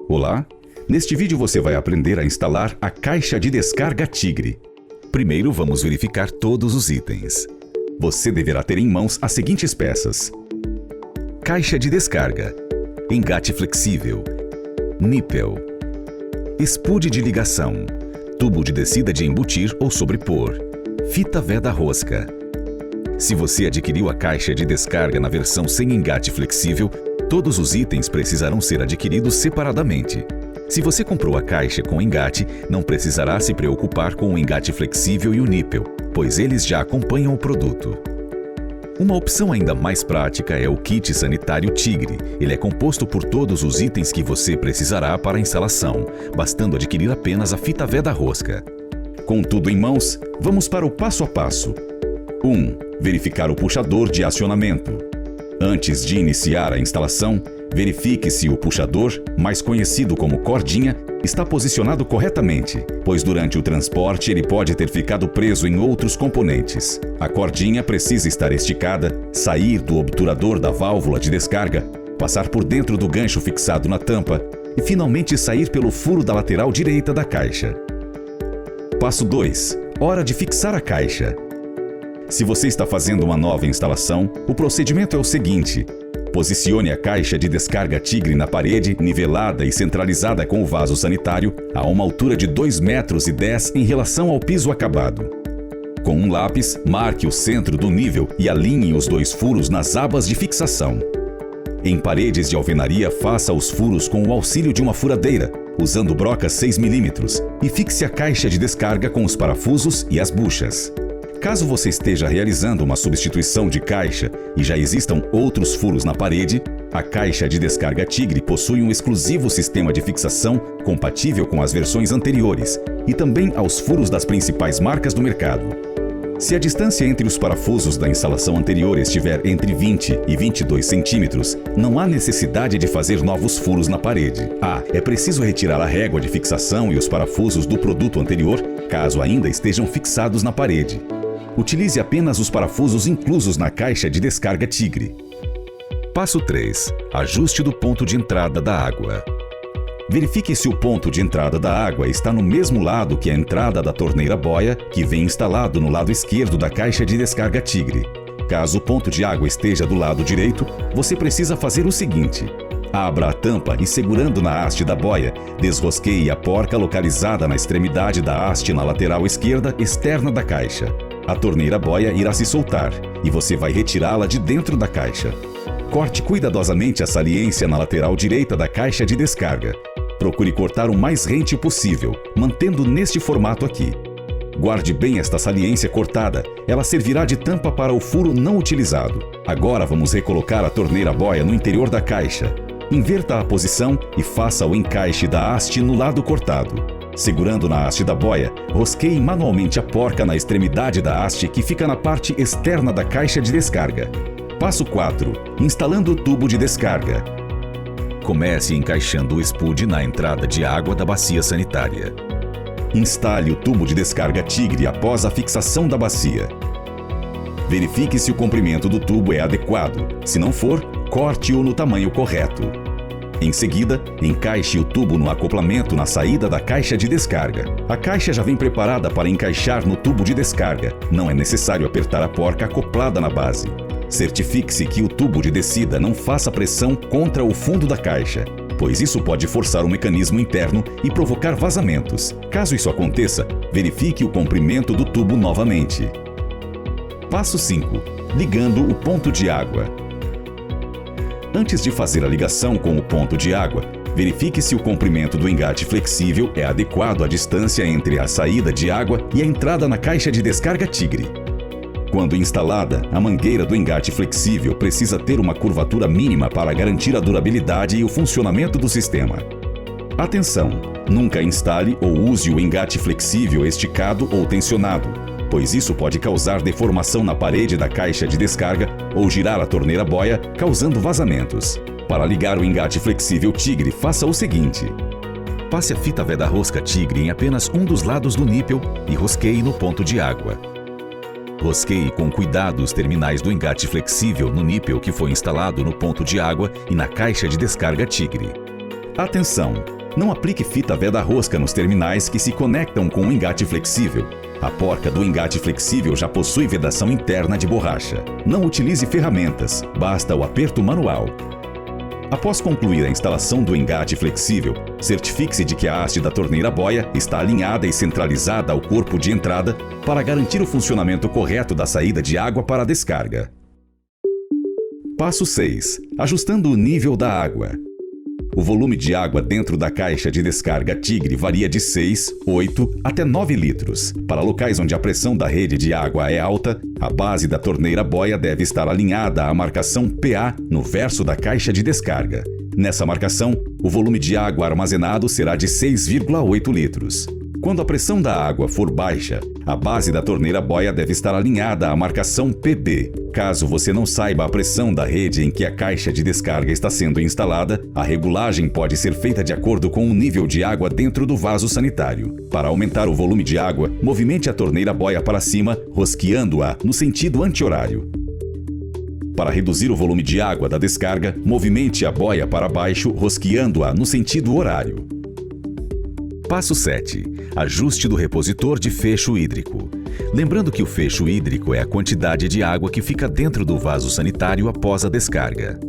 Olá! Neste vídeo você vai aprender a instalar a caixa de descarga Tigre. Primeiro vamos verificar todos os itens. Você deverá ter em mãos as seguintes peças: caixa de descarga, engate flexível, nípel, espude de ligação, tubo de descida de embutir ou sobrepor, fita veda-rosca. Se você adquiriu a caixa de descarga na versão sem engate flexível, todos os itens precisarão ser adquiridos separadamente. Se você comprou a caixa com engate, não precisará se preocupar com o engate flexível e o nípel, pois eles já acompanham o produto. Uma opção ainda mais prática é o kit sanitário Tigre. Ele é composto por todos os itens que você precisará para a instalação, bastando adquirir apenas a fita veda-rosca. Com tudo em mãos, vamos para o passo a passo. 1. Verificar o puxador de acionamento. Antes de iniciar a instalação, verifique se o puxador, mais conhecido como cordinha, está posicionado corretamente, pois durante o transporte ele pode ter ficado preso em outros componentes. A cordinha precisa estar esticada, sair do obturador da válvula de descarga, passar por dentro do gancho fixado na tampa e finalmente sair pelo furo da lateral direita da caixa. Passo 2. Hora de fixar a caixa. Se você está fazendo uma nova instalação, o procedimento é o seguinte: posicione a caixa de descarga Tigre na parede, nivelada e centralizada com o vaso sanitário, a uma altura de 2,10 metros em relação ao piso acabado. Com um lápis, marque o centro do nível e alinhe os dois furos nas abas de fixação. Em paredes de alvenaria, faça os furos com o auxílio de uma furadeira, usando broca 6 mm, e fixe a caixa de descarga com os parafusos e as buchas. Caso você esteja realizando uma substituição de caixa e já existam outros furos na parede, a caixa de descarga Tigre possui um exclusivo sistema de fixação compatível com as versões anteriores e também aos furos das principais marcas do mercado. Se a distância entre os parafusos da instalação anterior estiver entre 20 e 22 centímetros, não há necessidade de fazer novos furos na parede. É preciso retirar a régua de fixação e os parafusos do produto anterior, caso ainda estejam fixados na parede. Utilize apenas os parafusos inclusos na caixa de descarga Tigre. Passo 3. Ajuste do ponto de entrada da água. Verifique se o ponto de entrada da água está no mesmo lado que a entrada da torneira boia, que vem instalado no lado esquerdo da caixa de descarga Tigre. Caso o ponto de água esteja do lado direito, você precisa fazer o seguinte: abra a tampa e, segurando na haste da boia, desrosqueie a porca localizada na extremidade da haste na lateral esquerda externa da caixa. A torneira boia irá se soltar e você vai retirá-la de dentro da caixa. Corte cuidadosamente a saliência na lateral direita da caixa de descarga. Procure cortar o mais rente possível, mantendo neste formato aqui. Guarde bem esta saliência cortada, ela servirá de tampa para o furo não utilizado. Agora vamos recolocar a torneira boia no interior da caixa. Inverta a posição e faça o encaixe da haste no lado cortado. Segurando na haste da boia, rosqueie manualmente a porca na extremidade da haste que fica na parte externa da caixa de descarga. Passo 4. Instalando o tubo de descarga. Comece encaixando o espude na entrada de água da bacia sanitária. Instale o tubo de descarga Tigre após a fixação da bacia. Verifique se o comprimento do tubo é adequado. Se não for, corte-o no tamanho correto. Em seguida, encaixe o tubo no acoplamento na saída da caixa de descarga. A caixa já vem preparada para encaixar no tubo de descarga. Não é necessário apertar a porca acoplada na base. Certifique-se que o tubo de descida não faça pressão contra o fundo da caixa, pois isso pode forçar o mecanismo interno e provocar vazamentos. Caso isso aconteça, verifique o comprimento do tubo novamente. Passo 5. Ligando o ponto de água. Antes de fazer a ligação com o ponto de água, verifique se o comprimento do engate flexível é adequado à distância entre a saída de água e a entrada na caixa de descarga Tigre. Quando instalada, a mangueira do engate flexível precisa ter uma curvatura mínima para garantir a durabilidade e o funcionamento do sistema. Atenção! Nunca instale ou use o engate flexível esticado ou tensionado, pois isso pode causar deformação na parede da caixa de descarga ou girar a torneira boia, causando vazamentos. Para ligar o engate flexível Tigre, faça o seguinte: passe a fita veda-rosca Tigre em apenas um dos lados do nípel e rosqueie no ponto de água. Rosqueie com cuidado os terminais do engate flexível no nípel que foi instalado no ponto de água e na caixa de descarga Tigre. Atenção! Não aplique fita veda-rosca nos terminais que se conectam com o engate flexível. A porca do engate flexível já possui vedação interna de borracha. Não utilize ferramentas, basta o aperto manual. Após concluir a instalação do engate flexível, certifique-se de que a haste da torneira boia está alinhada e centralizada ao corpo de entrada para garantir o funcionamento correto da saída de água para a descarga. Passo 6. Ajustando o nível da água. O volume de água dentro da caixa de descarga Tigre varia de 6, 8 até 9 litros. Para locais onde a pressão da rede de água é alta, a base da torneira boia deve estar alinhada à marcação PA no verso da caixa de descarga. Nessa marcação, o volume de água armazenado será de 6,8 litros. Quando a pressão da água for baixa, a base da torneira boia deve estar alinhada à marcação PB. Caso você não saiba a pressão da rede em que a caixa de descarga está sendo instalada, a regulagem pode ser feita de acordo com o nível de água dentro do vaso sanitário. Para aumentar o volume de água, movimente a torneira boia para cima, rosqueando-a no sentido anti-horário. Para reduzir o volume de água da descarga, movimente a boia para baixo, rosqueando-a no sentido horário. Passo 7. Ajuste do repositor de fecho hídrico. Lembrando que o fecho hídrico é a quantidade de água que fica dentro do vaso sanitário após a descarga.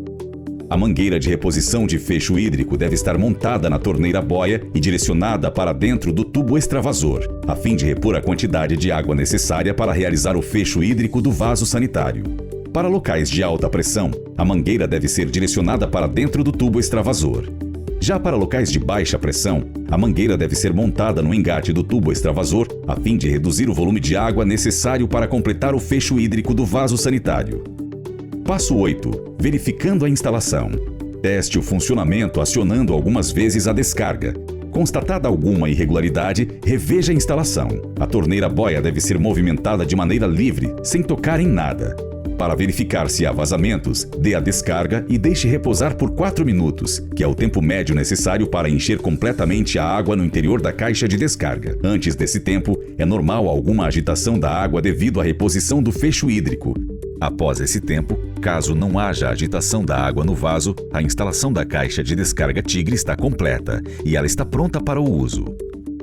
A mangueira de reposição de fecho hídrico deve estar montada na torneira boia e direcionada para dentro do tubo extravasor, a fim de repor a quantidade de água necessária para realizar o fecho hídrico do vaso sanitário. Para locais de alta pressão, a mangueira deve ser direcionada para dentro do tubo extravasor. Já para locais de baixa pressão, a mangueira deve ser montada no engate do tubo extravasor a fim de reduzir o volume de água necessário para completar o fecho hídrico do vaso sanitário. Passo 8. Verificando a instalação. Teste o funcionamento acionando algumas vezes a descarga. Constatada alguma irregularidade, reveja a instalação. A torneira boia deve ser movimentada de maneira livre, sem tocar em nada. Para verificar se há vazamentos, dê a descarga e deixe repousar por 4 minutos, que é o tempo médio necessário para encher completamente a água no interior da caixa de descarga. Antes desse tempo, é normal alguma agitação da água devido à reposição do fecho hídrico. Após esse tempo, caso não haja agitação da água no vaso, a instalação da caixa de descarga Tigre está completa e ela está pronta para o uso.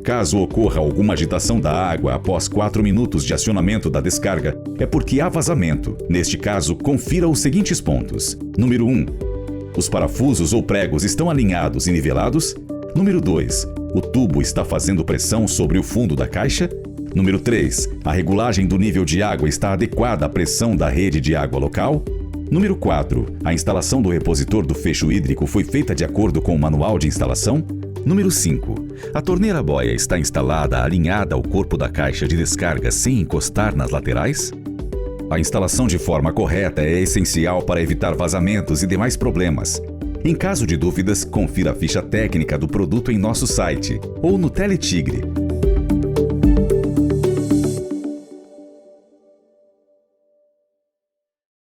Caso ocorra alguma agitação da água após 4 minutos de acionamento da descarga, é porque há vazamento. Neste caso, confira os seguintes pontos. Número 1. Os parafusos ou pregos estão alinhados e nivelados? Número 2. O tubo está fazendo pressão sobre o fundo da caixa? Número 3. A regulagem do nível de água está adequada à pressão da rede de água local? Número 4. A instalação do repositor do fecho hídrico foi feita de acordo com o manual de instalação? Número 5. A torneira boia está instalada alinhada ao corpo da caixa de descarga sem encostar nas laterais? A instalação de forma correta é essencial para evitar vazamentos e demais problemas. Em caso de dúvidas, confira a ficha técnica do produto em nosso site ou no Teletigre